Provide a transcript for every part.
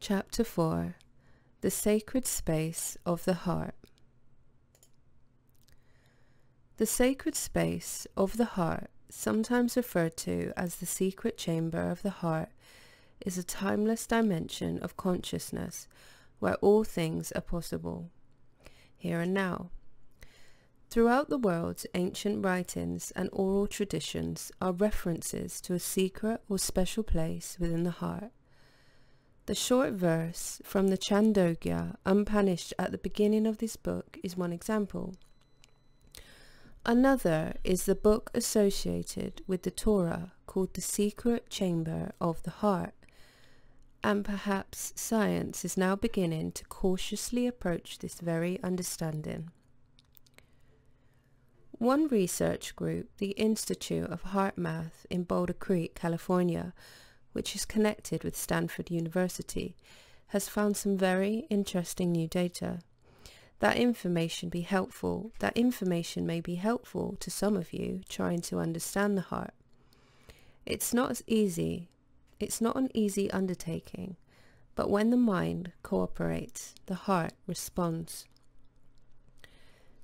Chapter 4. The Sacred Space of the Heart. The sacred space of the heart, sometimes referred to as the secret chamber of the heart, is a timeless dimension of consciousness where all things are possible, here and now. Throughout the world's ancient writings and oral traditions are references to a secret or special place within the heart. The short verse from the Chandogya, unpunished at the beginning of this book, is one example. Another is the book associated with the Torah called The Secret Chamber of the Heart, and perhaps science is now beginning to cautiously approach this very understanding. One research group, the Institute of Heart Math in Boulder Creek, California, which is connected with Stanford University, has found some very interesting new data. That information may be helpful to some of you trying to understand the heart. It's not an easy undertaking, but when the mind cooperates, the heart responds.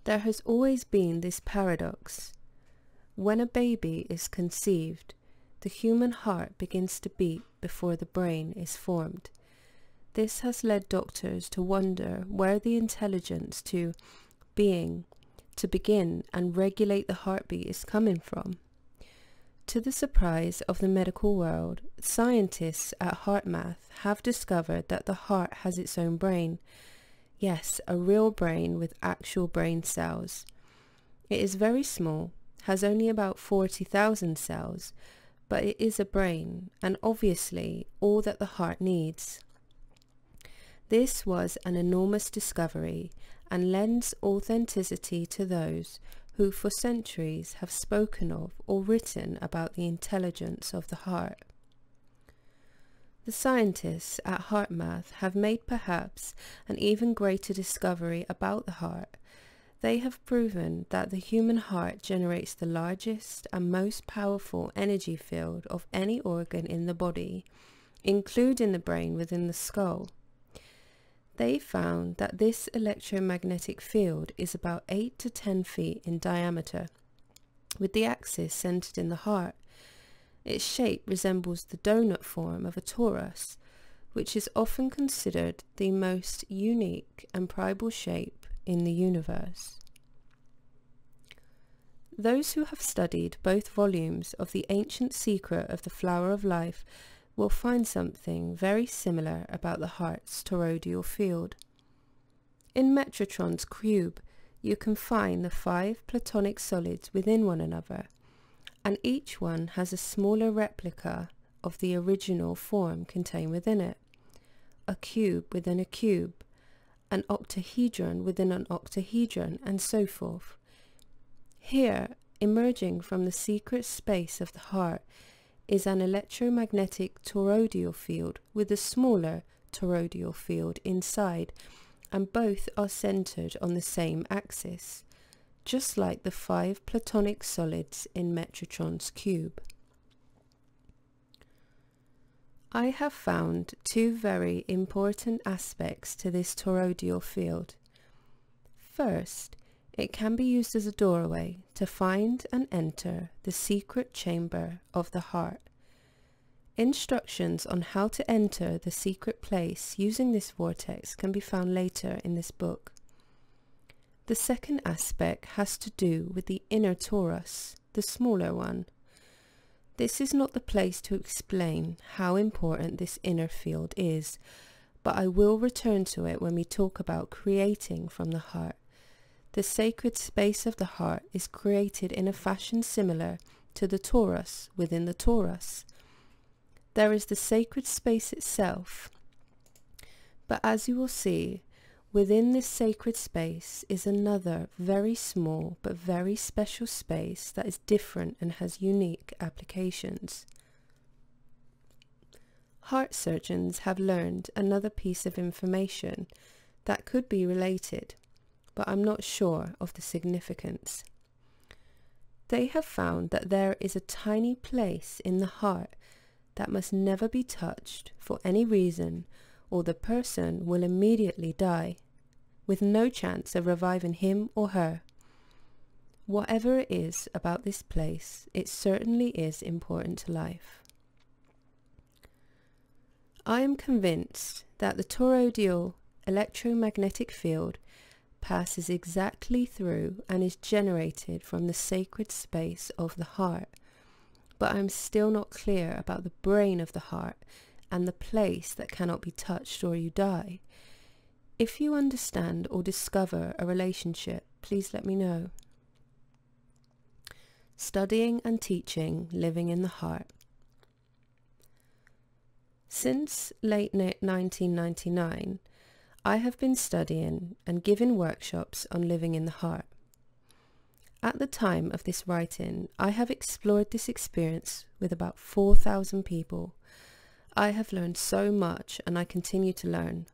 There has always been this paradox. When a baby is conceived, the human heart begins to beat before the brain is formed. This has led doctors to wonder where the intelligence to begin and regulate the heartbeat is coming from. To the surprise of the medical world, scientists at HeartMath have discovered that the heart has its own brain. Yes, a real brain with actual brain cells. It is very small, has only about 40,000 cells, but it is a brain, and obviously all that the heart needs. This was an enormous discovery and lends authenticity to those who for centuries have spoken of or written about the intelligence of the heart. The scientists at HeartMath have made perhaps an even greater discovery about the heart. They have proven that the human heart generates the largest and most powerful energy field of any organ in the body, including the brain within the skull. They found that this electromagnetic field is about 8 to 10 feet in diameter, with the axis centered in the heart. Its shape resembles the donut form of a torus, which is often considered the most unique and primal shape in the universe. Those who have studied both volumes of The Ancient Secret of the Flower of Life will find something very similar about the heart's toroidal field. In Metatron's cube, you can find the 5 platonic solids within one another, and each one has a smaller replica of the original form contained within it. A cube within a cube, an octahedron within an octahedron, and so forth. Here, emerging from the secret space of the heart, is an electromagnetic toroidal field with a smaller toroidal field inside, and both are centered on the same axis, just like the 5 platonic solids in Metatron's cube. I have found 2 very important aspects to this toroidal field. First, it can be used as a doorway to find and enter the secret chamber of the heart. Instructions on how to enter the secret place using this vortex can be found later in this book. The second aspect has to do with the inner torus, the smaller one. This is not the place to explain how important this inner field is, but I will return to it when we talk about creating from the heart. The sacred space of the heart is created in a fashion similar to the torus within the torus. There is the sacred space itself, but as you will see, within this sacred space is another very small but very special space that is different and has unique applications. Heart surgeons have learned another piece of information that could be related, but I'm not sure of the significance. They have found that there is a tiny place in the heart that must never be touched for any reason or the person will immediately die, with no chance of reviving him or her. Whatever it is about this place, it certainly is important to life. I am convinced that the toroidal electromagnetic field passes exactly through and is generated from the sacred space of the heart, but I am still not clear about the brain of the heart and the place that cannot be touched or you die. If you understand or discover a relationship, please let me know. Studying and teaching, living in the heart. Since late 1999, I have been studying and giving workshops on living in the heart. At the time of this writing, I have explored this experience with about 4,000 people. I have learned so much and I continue to learn.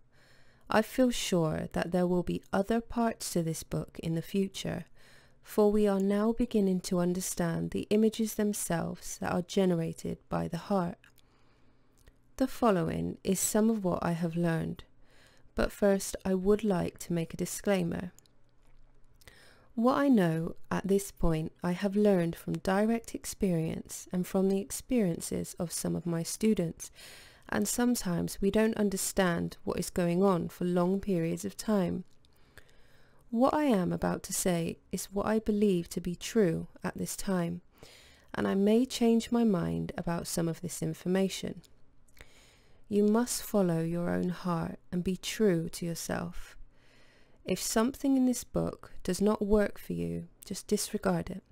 I feel sure that there will be other parts to this book in the future, for we are now beginning to understand the images themselves that are generated by the heart. The following is some of what I have learned, but first I would like to make a disclaimer. What I know at this point I have learned from direct experience and from the experiences of some of my students, and sometimes we don't understand what is going on for long periods of time. What I am about to say is what I believe to be true at this time, and I may change my mind about some of this information. You must follow your own heart and be true to yourself. If something in this book does not work for you, just disregard it.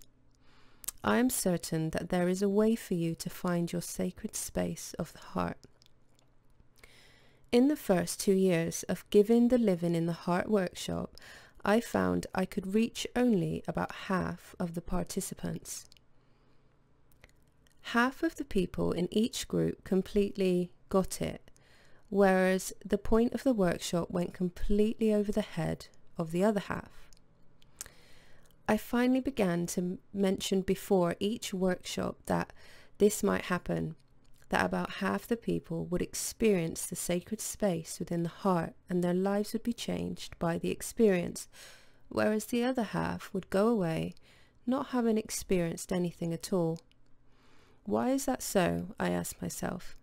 I am certain that there is a way for you to find your sacred space of the heart. In the first 2 years of giving the Living in the Heart workshop, I found I could reach only about half of the participants. Half of the people in each group completely got it, whereas the point of the workshop went completely over the head of the other half. I finally began to mention before each workshop that this might happen, that about half the people would experience the sacred space within the heart and their lives would be changed by the experience, whereas the other half would go away not having experienced anything at all. Why is that so? I asked myself.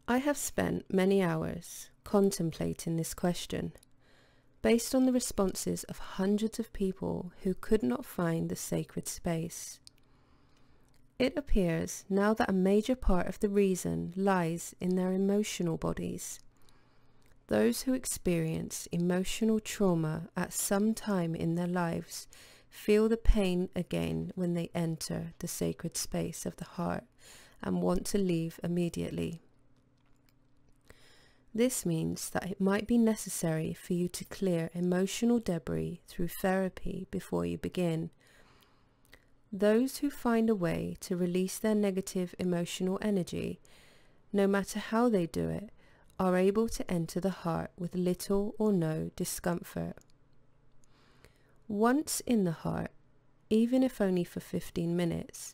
I have spent many hours contemplating this question, based on the responses of hundreds of people who could not find the sacred space. It appears now that a major part of the reason lies in their emotional bodies. Those who experience emotional trauma at some time in their lives feel the pain again when they enter the sacred space of the heart and want to leave immediately. This means that it might be necessary for you to clear emotional debris through therapy before you begin. Those who find a way to release their negative emotional energy, no matter how they do it, are able to enter the heart with little or no discomfort. Once in the heart, even if only for 15 minutes,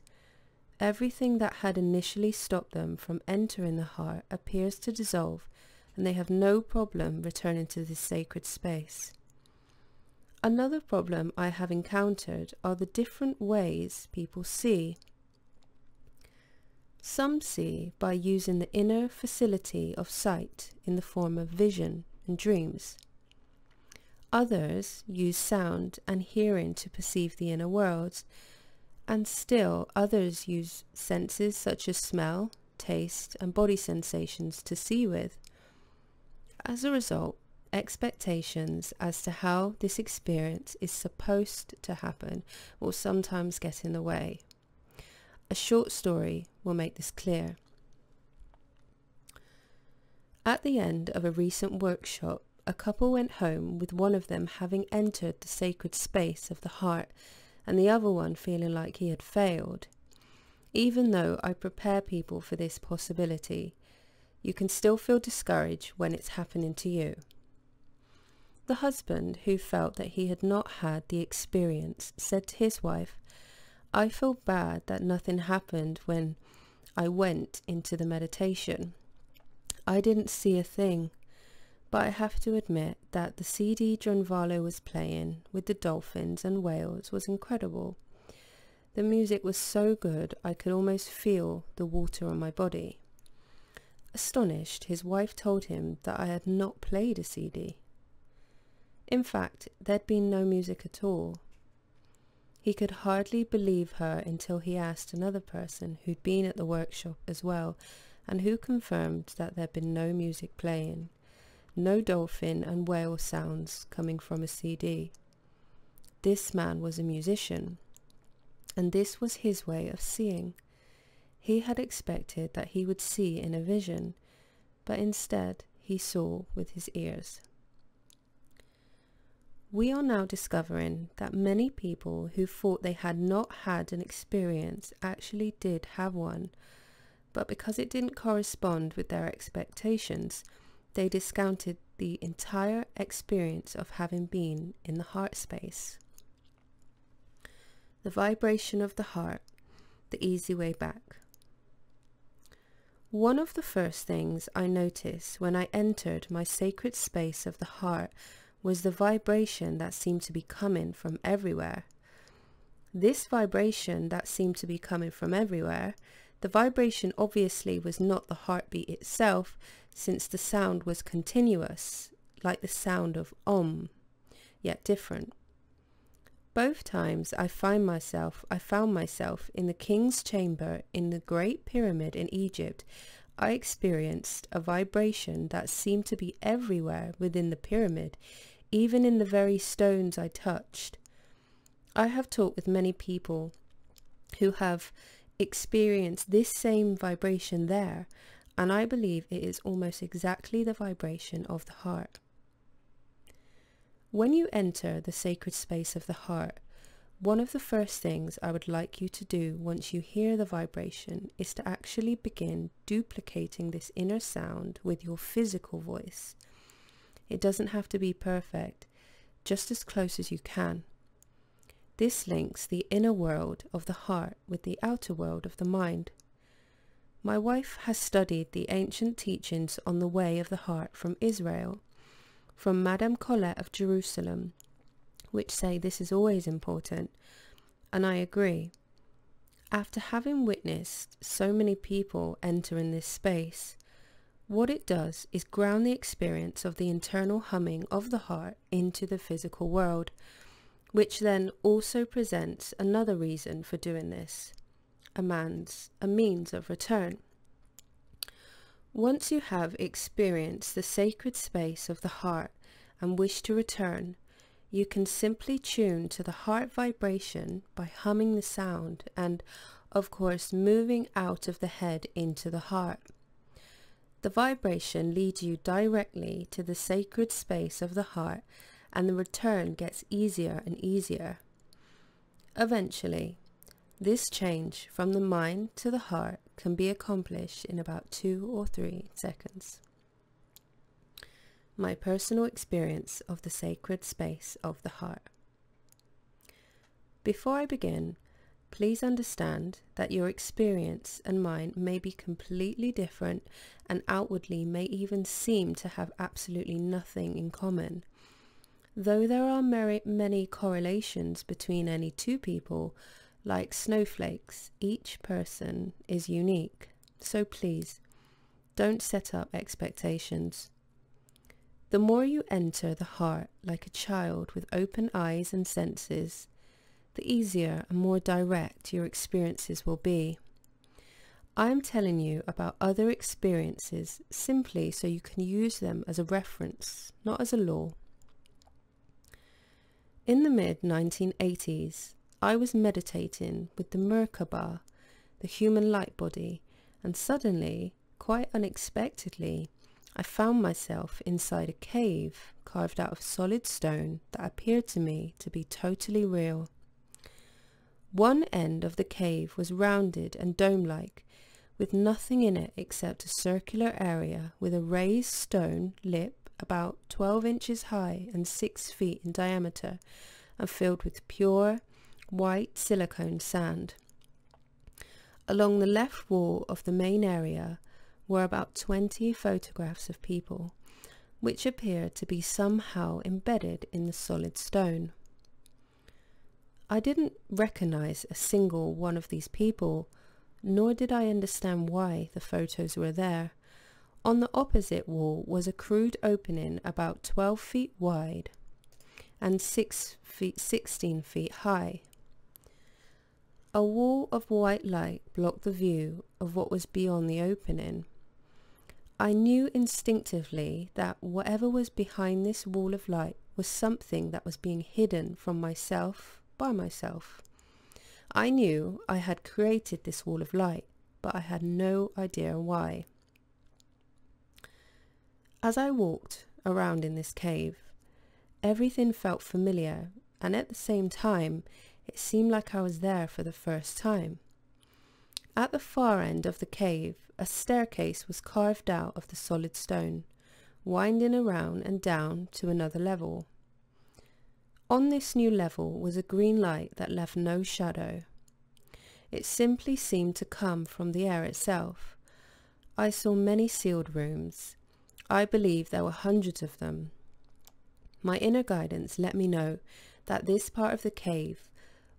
everything that had initially stopped them from entering the heart appears to dissolve, and they have no problem returning to this sacred space. Another problem I have encountered are the different ways people see. Some see by using the inner facility of sight in the form of vision and dreams. Others use sound and hearing to perceive the inner worlds, and still others use senses such as smell, taste, and body sensations to see with. As a result, expectations as to how this experience is supposed to happen will sometimes get in the way. A short story will make this clear. At the end of a recent workshop, a couple went home with one of them having entered the sacred space of the heart and the other one feeling like he had failed. Even though I prepare people for this possibility, you can still feel discouraged when it's happening to you. The husband, who felt that he had not had the experience, said to his wife, "I feel bad that nothing happened when I went into the meditation. I didn't see a thing, but I have to admit that the CD Drunvalo was playing with the dolphins and whales was incredible. The music was so good I could almost feel the water on my body. Astonished, his wife told him that I had not played a CD. In fact, there'd been no music at all. He could hardly believe her until he asked another person who'd been at the workshop as well, and who confirmed that there'd been no music playing, no dolphin and whale sounds coming from a CD. This man was a musician, and this was his way of seeing. He had expected that he would see in a vision, but instead he saw with his ears. We are now discovering that many people who thought they had not had an experience actually did have one, but because it didn't correspond with their expectations, they discounted the entire experience of having been in the heart space. The vibration of the heart, the easy way back. One of the first things I noticed when I entered my sacred space of the heart was the vibration that seemed to be coming from everywhere. This vibration that seemed to be coming from everywhere, the vibration obviously was not the heartbeat itself, since the sound was continuous, like the sound of Om, yet different. Both times I found myself in the king's chamber in the Great Pyramid in Egypt. I experienced a vibration that seemed to be everywhere within the pyramid, even in the very stones I touched. I have talked with many people who have experienced this same vibration there, and I believe it is almost exactly the vibration of the heart. When you enter the sacred space of the heart, one of the first things I would like you to do once you hear the vibration is to actually begin duplicating this inner sound with your physical voice. It doesn't have to be perfect, just as close as you can. This links the inner world of the heart with the outer world of the mind. My wife has studied the ancient teachings on the way of the heart from Israel, from Madame Colette of Jerusalem, which say this is always important, and I agree. After having witnessed so many people enter in this space, what it does is ground the experience of the internal humming of the heart into the physical world, which then also presents another reason for doing this, a means of return. Once you have experienced the sacred space of the heart and wish to return, you can simply tune to the heart vibration by humming the sound and, of course, moving out of the head into the heart. The vibration leads you directly to the sacred space of the heart, and the return gets easier and easier. Eventually, this change from the mind to the heart can be accomplished in about 2 or 3 seconds. My personal experience of the sacred space of the heart. Before I begin, please understand that your experience and mine may be completely different and outwardly may even seem to have absolutely nothing in common. Though there are many correlations between any two people, like snowflakes, each person is unique. So please, don't set up expectations. The more you enter the heart like a child with open eyes and senses, the easier and more direct your experiences will be. I am telling you about other experiences simply so you can use them as a reference, not as a law. In the mid-1980s, I was meditating with the Merkaba, the human light body, and suddenly, quite unexpectedly, I found myself inside a cave carved out of solid stone that appeared to me to be totally real. One end of the cave was rounded and dome-like, with nothing in it except a circular area with a raised stone lip about 12 inches high and 6 feet in diameter, and filled with pure, white silicone sand. Along the left wall of the main area were about 20 photographs of people, which appeared to be somehow embedded in the solid stone. I didn't recognize a single one of these people, nor did I understand why the photos were there. On the opposite wall was a crude opening about 12 feet wide and 16 feet high. A wall of white light blocked the view of what was beyond the opening. I knew instinctively that whatever was behind this wall of light was something that was being hidden from myself by myself. I knew I had created this wall of light, but I had no idea why. As I walked around in this cave, everything felt familiar, and at the same time, it seemed like I was there for the first time. At the far end of the cave, a staircase was carved out of the solid stone, winding around and down to another level. On this new level was a green light that left no shadow. It simply seemed to come from the air itself. I saw many sealed rooms. I believe there were hundreds of them. My inner guidance let me know that this part of the cave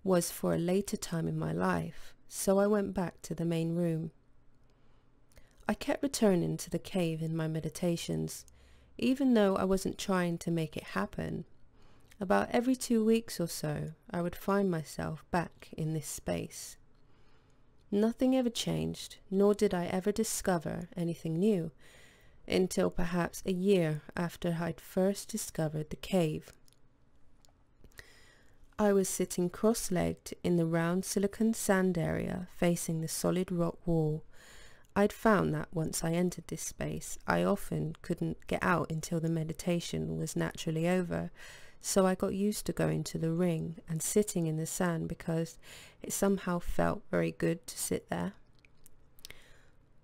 was for a later time in my life, so I went back to the main room. I kept returning to the cave in my meditations, even though I wasn't trying to make it happen. About every 2 weeks or so, I would find myself back in this space. Nothing ever changed, nor did I ever discover anything new, until perhaps a year after I'd first discovered the cave. I was sitting cross-legged in the round silicon sand area facing the solid rock wall. I'd found that once I entered this space, I often couldn't get out until the meditation was naturally over, so I got used to going to the ring and sitting in the sand because it somehow felt very good to sit there.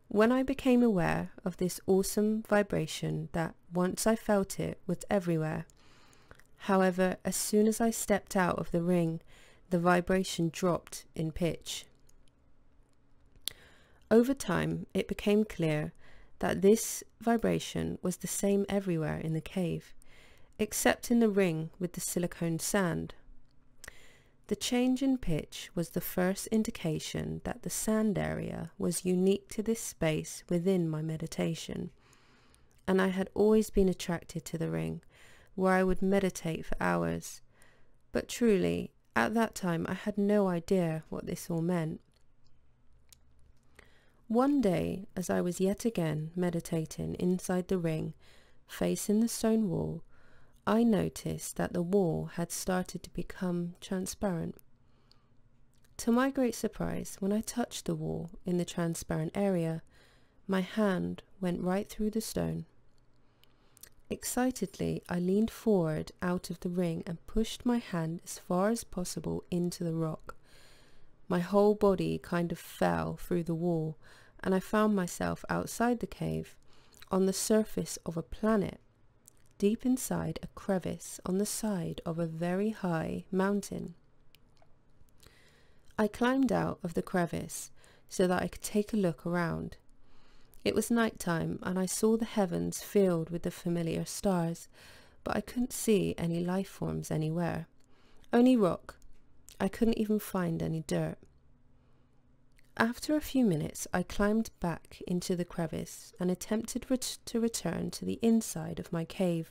When I became aware of this awesome vibration that once I felt it was everywhere, however, as soon as I stepped out of the ring, the vibration dropped in pitch. Over time, it became clear that this vibration was the same everywhere in the cave, except in the ring with the silicone sand. The change in pitch was the first indication that the sand area was unique to this space within my meditation, and I had always been attracted to the ring, where I would meditate for hours. But truly, at that time I had no idea what this all meant. One day, as I was yet again meditating inside the ring, facing the stone wall, I noticed that the wall had started to become transparent. To my great surprise, when I touched the wall in the transparent area, my hand went right through the stone. Excitedly, I leaned forward out of the ring and pushed my hand as far as possible into the rock. My whole body kind of fell through the wall, and I found myself outside the cave, on the surface of a planet, deep inside a crevice on the side of a very high mountain. I climbed out of the crevice so that I could take a look around. It was night time, and I saw the heavens filled with the familiar stars, but I couldn't see any life forms anywhere. Only rock. I couldn't even find any dirt. After a few minutes, I climbed back into the crevice and attempted to return to the inside of my cave.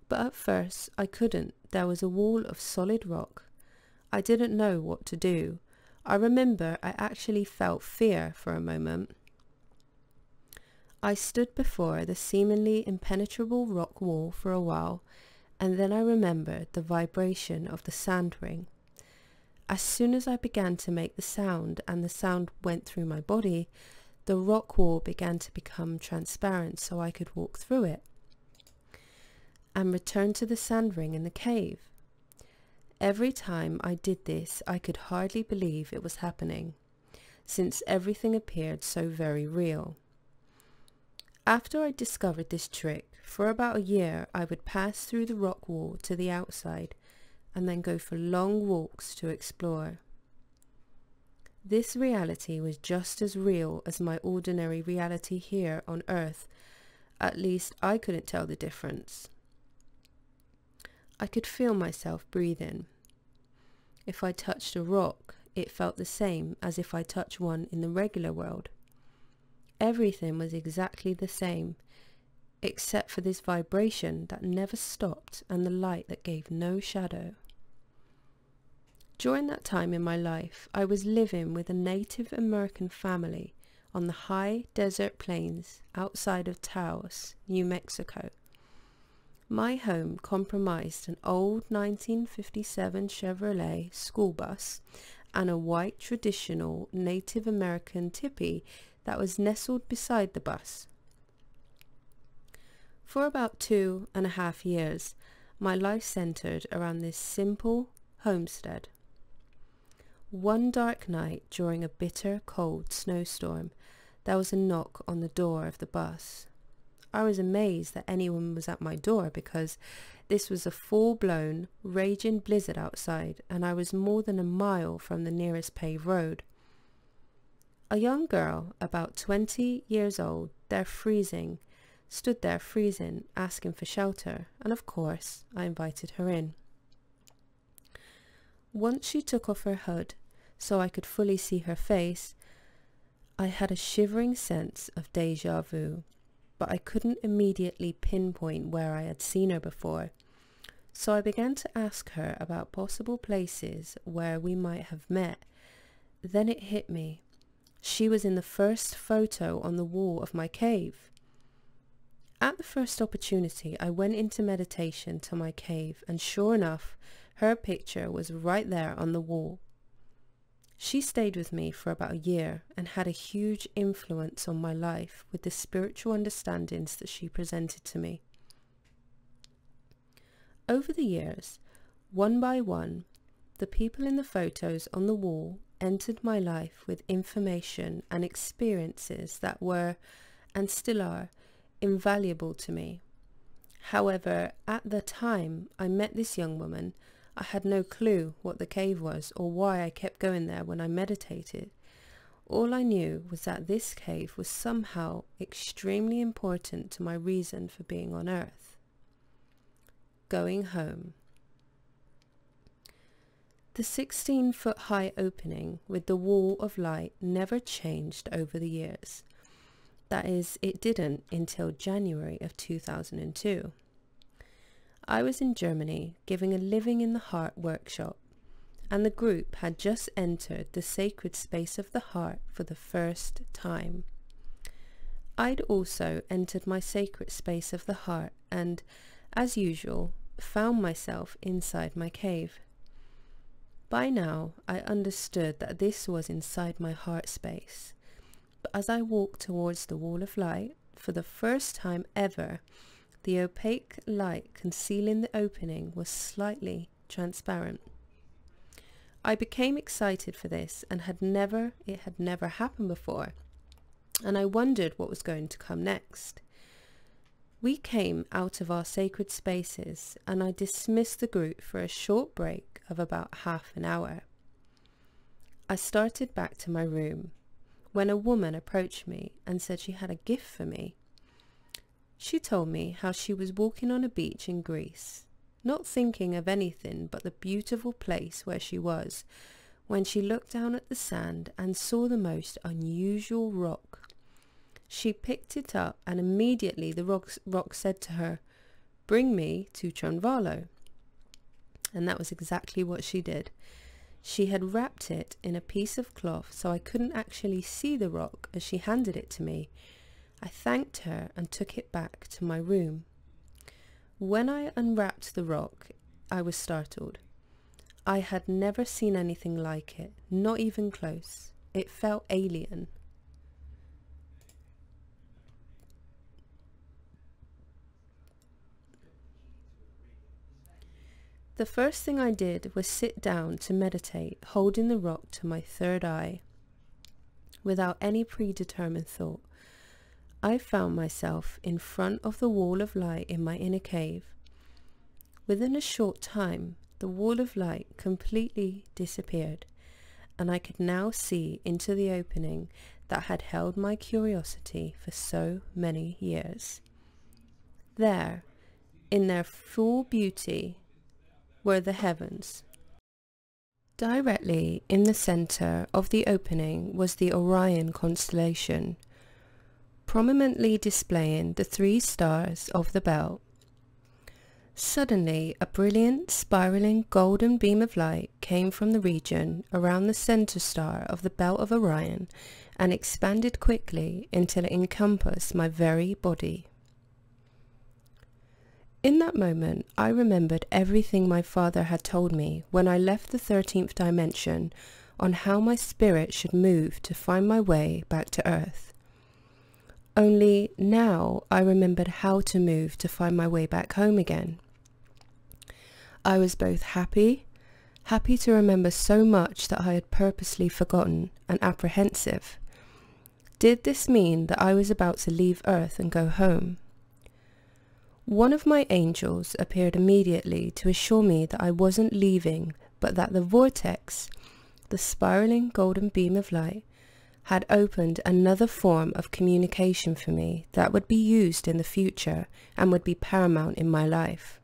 But at first, I couldn't. There was a wall of solid rock. I didn't know what to do. I remember I actually felt fear for a moment. I stood before the seemingly impenetrable rock wall for a while, and then I remembered the vibration of the sand ring. As soon as I began to make the sound and the sound went through my body, the rock wall began to become transparent so I could walk through it and return to the sand ring in the cave. Every time I did this, I could hardly believe it was happening, since everything appeared so very real. After I discovered this trick, for about a year I would pass through the rock wall to the outside and then go for long walks to explore. This reality was just as real as my ordinary reality here on Earth. At least I couldn't tell the difference. I could feel myself breathing. If I touched a rock, it felt the same as if I touched one in the regular world. Everything was exactly the same, except for this vibration that never stopped and the light that gave no shadow. During that time in my life, I was living with a Native American family on the high desert plains outside of Taos, New Mexico. My home comprised an old 1957 Chevrolet school bus and a white traditional Native American tipi that was nestled beside the bus. For about 2.5 years, my life centered around this simple homestead. One dark night during a bitter cold snowstorm, there was a knock on the door of the bus. I was amazed that anyone was at my door because this was a full-blown, raging blizzard outside and I was more than a mile from the nearest paved road. A young girl, about 20 years old, stood there freezing, asking for shelter, and of course, I invited her in. Once she took off her hood, so I could fully see her face, I had a shivering sense of déjà vu, but I couldn't immediately pinpoint where I had seen her before. So I began to ask her about possible places where we might have met. Then it hit me. She was in the first photo on the wall of my cave. At the first opportunity, I went into meditation to my cave, and sure enough, her picture was right there on the wall. She stayed with me for about a year and had a huge influence on my life with the spiritual understandings that she presented to me. Over the years, one by one, the people in the photos on the wall entered my life with information and experiences that were, and still are, invaluable to me. However, at the time I met this young woman, I had no clue what the cave was or why I kept going there when I meditated. All I knew was that this cave was somehow extremely important to my reason for being on Earth. Going home. The 16-foot high opening with the wall of light never changed over the years. That is, it didn't until January of 2002. I was in Germany giving a Living in the Heart workshop, and the group had just entered the sacred space of the heart for the first time. I'd also entered my sacred space of the heart and, as usual, found myself inside my cave. By now, I understood that this was inside my heart space, but as I walked towards the wall of light, for the first time ever, the opaque light concealing the opening was slightly transparent. I became excited for this and it had never happened before, and I wondered what was going to come next. We came out of our sacred spaces and I dismissed the group for a short break of about half an hour. I started back to my room when a woman approached me and said she had a gift for me. She told me how she was walking on a beach in Greece, not thinking of anything but the beautiful place where she was, when she looked down at the sand and saw the most unusual rock. She picked it up and immediately the rock said to her, "Bring me to Drunvalo." And that was exactly what she did. She had wrapped it in a piece of cloth so I couldn't actually see the rock as she handed it to me. I thanked her and took it back to my room. When I unwrapped the rock, I was startled. I had never seen anything like it, not even close. It felt alien. The first thing I did was sit down to meditate, holding the rock to my third eye. Without any predetermined thought, I found myself in front of the wall of light in my inner cave. Within a short time, the wall of light completely disappeared, and I could now see into the opening that had held my curiosity for so many years. There, in their full beauty, were the heavens. Directly in the center of the opening was the Orion constellation, prominently displaying the 3 stars of the belt. Suddenly, a brilliant, spiraling golden beam of light came from the region around the center star of the belt of Orion and expanded quickly until it encompassed my very body. In that moment, I remembered everything my father had told me when I left the 13th dimension on how my spirit should move to find my way back to Earth. Only now I remembered how to move to find my way back home again. I was both happy to remember so much that I had purposely forgotten, and apprehensive. Did this mean that I was about to leave Earth and go home? One of my angels appeared immediately to assure me that I wasn't leaving, but that the vortex, the spiraling golden beam of light, had opened another form of communication for me that would be used in the future and would be paramount in my life.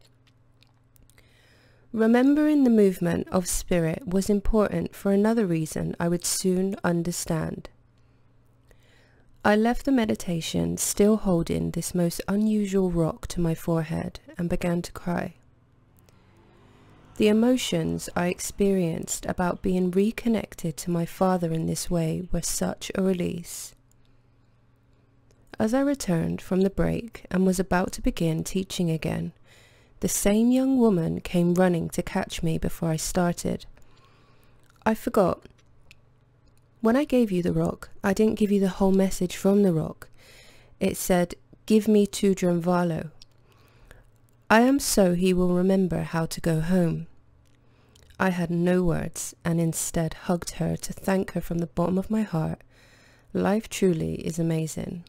Remembering the movement of spirit was important for another reason I would soon understand. I left the meditation still holding this most unusual rock to my forehead and began to cry. The emotions I experienced about being reconnected to my father in this way were such a release. As I returned from the break and was about to begin teaching again, the same young woman came running to catch me before I started. I forgot. When I gave you the rock, I didn't give you the whole message from the rock. It said, "Give me to Drunvalo. I am so he will remember how to go home." I had no words and instead hugged her to thank her from the bottom of my heart. Life truly is amazing.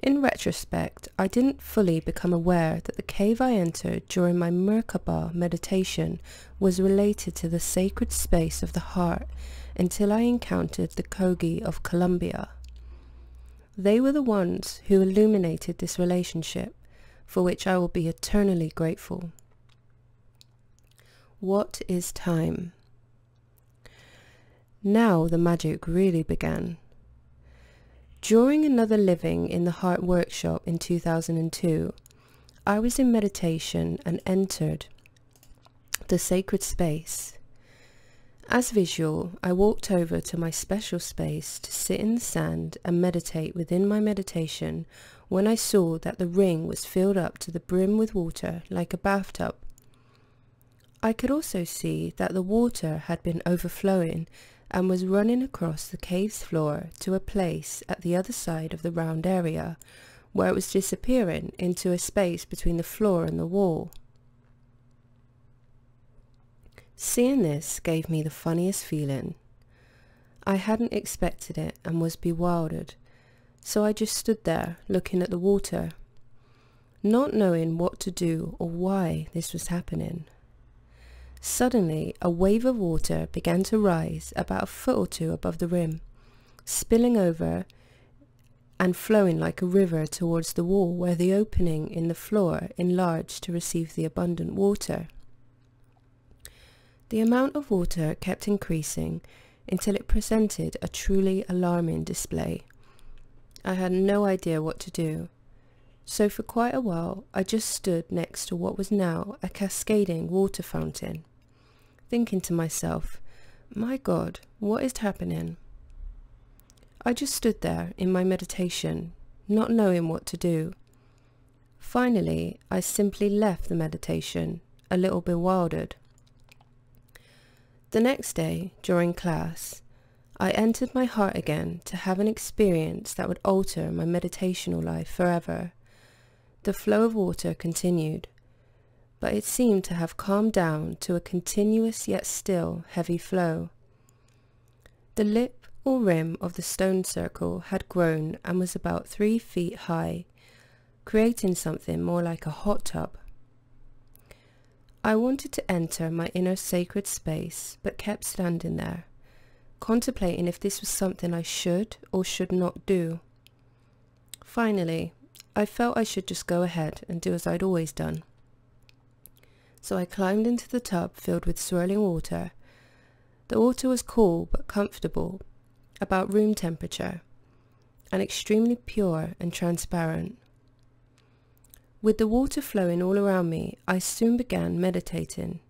In retrospect, I didn't fully become aware that the cave I entered during my Merkaba meditation was related to the sacred space of the heart until I encountered the Kogi of Colombia. They were the ones who illuminated this relationship, for which I will be eternally grateful. What is time? Now the magic really began. During another living in the Heart Workshop in 2002, I was in meditation and entered the sacred space. As visual, I walked over to my special space to sit in the sand and meditate within my meditation when I saw that the ring was filled up to the brim with water like a bathtub. I could also see that the water had been overflowing and was running across the cave's floor to a place at the other side of the round area, where it was disappearing into a space between the floor and the wall. Seeing this gave me the funniest feeling. I hadn't expected it and was bewildered, so I just stood there looking at the water, not knowing what to do or why this was happening. Suddenly, a wave of water began to rise about a foot or two above the rim, spilling over and flowing like a river towards the wall where the opening in the floor enlarged to receive the abundant water. The amount of water kept increasing until it presented a truly alarming display. I had no idea what to do, so for quite a while I just stood next to what was now a cascading water fountain, thinking to myself, my God, what is happening? I just stood there in my meditation, not knowing what to do. Finally, I simply left the meditation, a little bewildered. The next day, during class, I entered my heart again to have an experience that would alter my meditational life forever. The flow of water continued, but it seemed to have calmed down to a continuous yet still heavy flow. The lip or rim of the stone circle had grown and was about 3 feet high, creating something more like a hot tub. I wanted to enter my inner sacred space, but kept standing there, contemplating if this was something I should or should not do. Finally, I felt I should just go ahead and do as I'd always done. So I climbed into the tub filled with swirling water. The water was cool but comfortable, about room temperature, and extremely pure and transparent. With the water flowing all around me, I soon began meditating,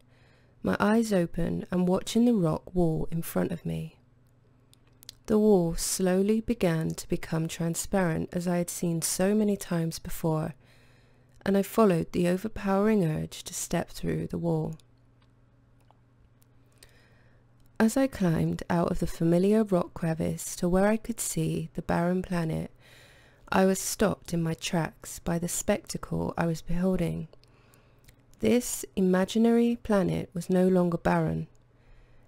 my eyes open and watching the rock wall in front of me. The wall slowly began to become transparent as I had seen so many times before, and I followed the overpowering urge to step through the wall. As I climbed out of the familiar rock crevice to where I could see the barren planet, I was stopped in my tracks by the spectacle I was beholding. This imaginary planet was no longer barren.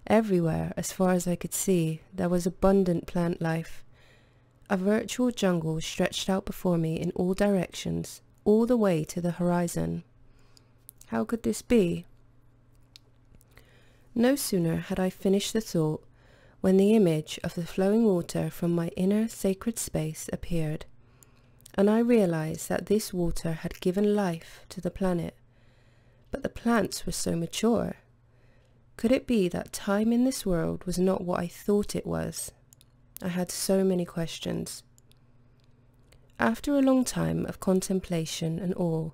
Everywhere, as far as I could see, there was abundant plant life. A virtual jungle stretched out before me in all directions, all the way to the horizon. How could this be? No sooner had I finished the thought when the image of the flowing water from my inner sacred space appeared, and I realized that this water had given life to the planet. But the plants were so mature. Could it be that time in this world was not what I thought it was? I had so many questions. After a long time of contemplation and awe,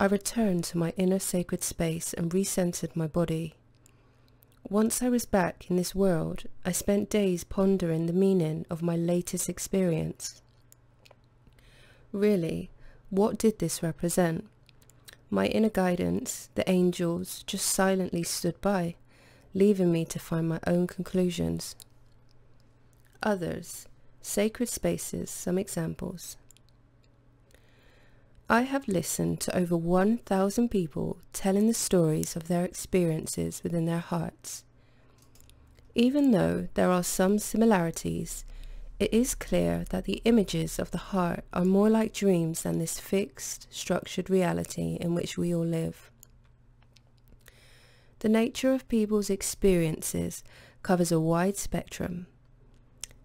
I returned to my inner sacred space and recentered my body. Once I was back in this world, I spent days pondering the meaning of my latest experience. Really, what did this represent? My inner guidance, the angels, just silently stood by, leaving me to find my own conclusions. Others, sacred spaces, some examples. I have listened to over 1,000 people telling the stories of their experiences within their hearts. Even though there are some similarities, it is clear that the images of the heart are more like dreams than this fixed, structured reality in which we all live. The nature of people's experiences covers a wide spectrum.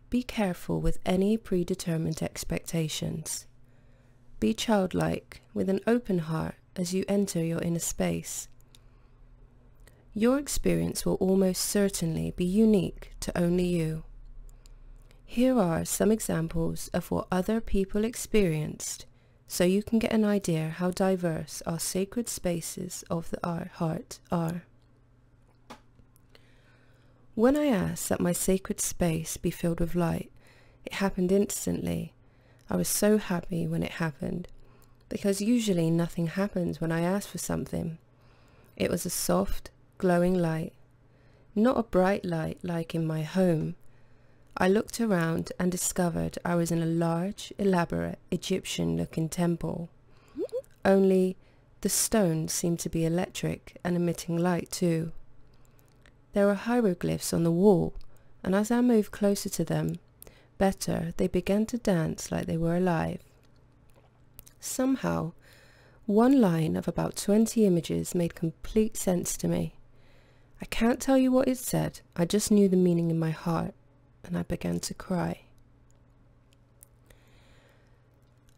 Be careful with any predetermined expectations. Be childlike, with an open heart as you enter your inner space. Your experience will almost certainly be unique to only you. Here are some examples of what other people experienced, so you can get an idea how diverse our sacred spaces of our heart are. When I asked that my sacred space be filled with light, it happened instantly. I was so happy when it happened, because usually nothing happens when I ask for something. It was a soft, glowing light, not a bright light like in my home. I looked around and discovered I was in a large, elaborate, Egyptian-looking temple. Only the stones seemed to be electric and emitting light too. There were hieroglyphs on the wall, and as I moved closer to them, better, they began to dance like they were alive. Somehow, one line of about 20 images made complete sense to me. I can't tell you what it said, I just knew the meaning in my heart, and I began to cry.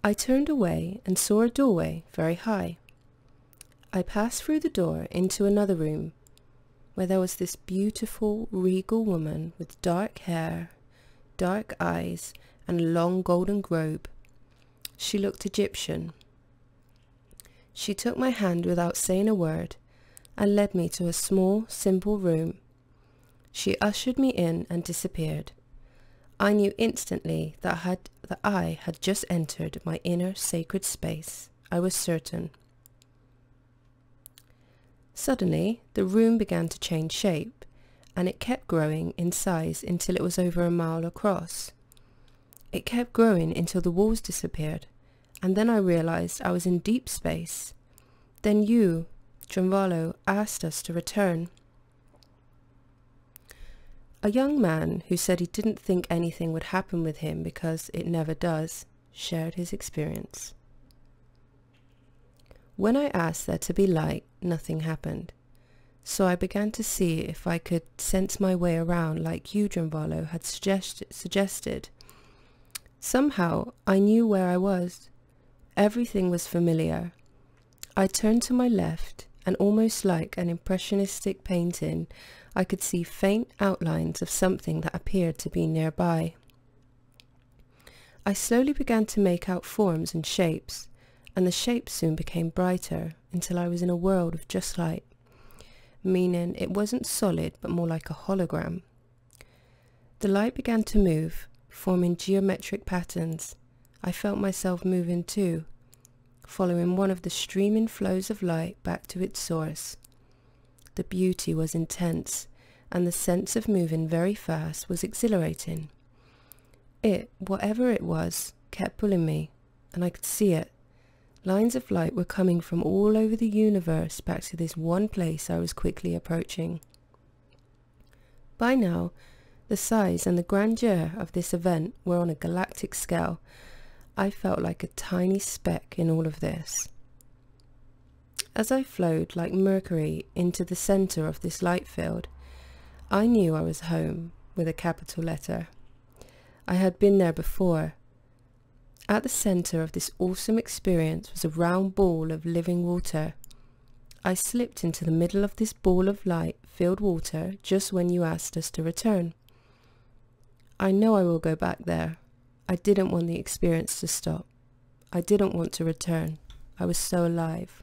I turned away and saw a doorway very high. I passed through the door into another room, where there was this beautiful, regal woman with dark hair, dark eyes, and a long golden robe. She looked Egyptian. She took my hand without saying a word and led me to a small, simple room. She ushered me in and disappeared. I knew instantly that I had just entered my inner sacred space. I was certain. Suddenly, the room began to change shape, and it kept growing in size until it was over a mile across. It kept growing until the walls disappeared, and then I realized I was in deep space. Then you, Drunvalo, asked us to return. A young man who said he didn't think anything would happen with him because it never does, shared his experience. When I asked there to be light, nothing happened. So I began to see if I could sense my way around like you, Drunvalo, had suggested. Somehow I knew where I was. Everything was familiar. I turned to my left, and almost like an impressionistic painting, I could see faint outlines of something that appeared to be nearby. I slowly began to make out forms and shapes, and the shapes soon became brighter until I was in a world of just light, meaning it wasn't solid but more like a hologram. The light began to move, forming geometric patterns. I felt myself moving too, following one of the streaming flows of light back to its source. The beauty was intense, and the sense of moving very fast was exhilarating. It, whatever it was, kept pulling me, and I could see it. Lines of light were coming from all over the universe back to this one place I was quickly approaching. By now, the size and the grandeur of this event were on a galactic scale. I felt like a tiny speck in all of this. As I flowed like Mercury into the center of this light field, I knew I was home with a capital letter. I had been there before. At the center of this awesome experience was a round ball of living water. I slipped into the middle of this ball of light-filled water just when you asked us to return. I know I will go back there. I didn't want the experience to stop. I didn't want to return. I was so alive.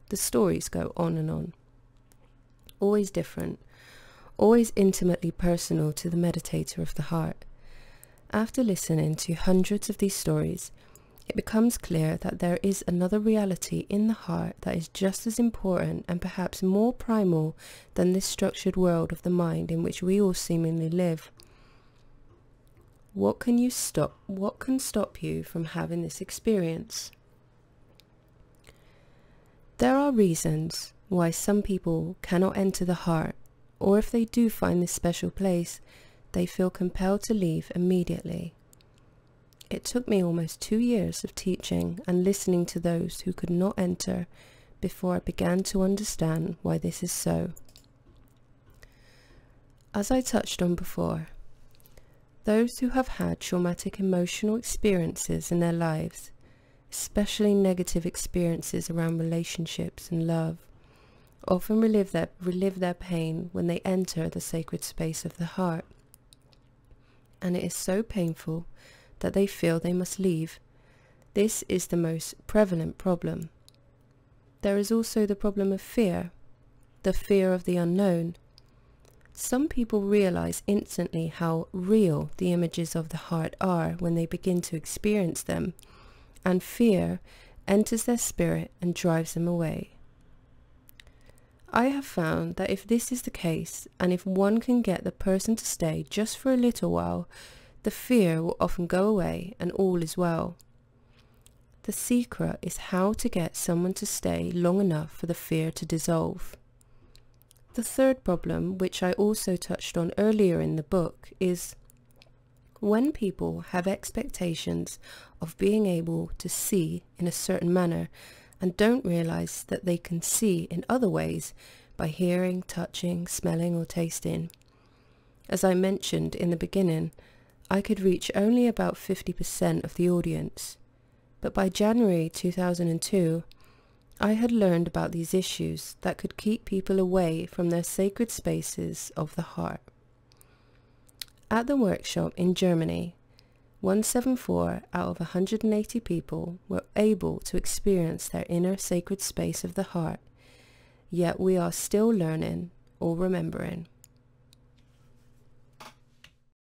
The stories go on and on. Always different, always intimately personal to the meditator of the heart. After listening to hundreds of these stories, it becomes clear that there is another reality in the heart that is just as important and perhaps more primal than this structured world of the mind in which we all seemingly live. What can stop you from having this experience? There are reasons why some people cannot enter the heart, or if they do find this special place, they feel compelled to leave immediately. It took me almost 2 years of teaching and listening to those who could not enter before I began to understand why this is so. As I touched on before, those who have had traumatic emotional experiences in their lives, especially negative experiences around relationships and love, often relive their pain when they enter the sacred space of the heart. And it is so painful that they feel they must leave. This is the most prevalent problem. There is also the problem of fear, the fear of the unknown. Some people realize instantly how real the images of the heart are when they begin to experience them, and fear enters their spirit and drives them away. I have found that if this is the case, and if one can get the person to stay just for a little while, the fear will often go away and all is well. The secret is how to get someone to stay long enough for the fear to dissolve. The third problem, which I also touched on earlier in the book, is when people have expectations of being able to see in a certain manner and don't realize that they can see in other ways by hearing, touching, smelling or tasting. As I mentioned in the beginning, I could reach only about 50% of the audience, but by January 2002, I had learned about these issues that could keep people away from their sacred spaces of the heart. At the workshop in Germany, 174 out of 180 people were able to experience their inner sacred space of the heart, yet we are still learning or remembering.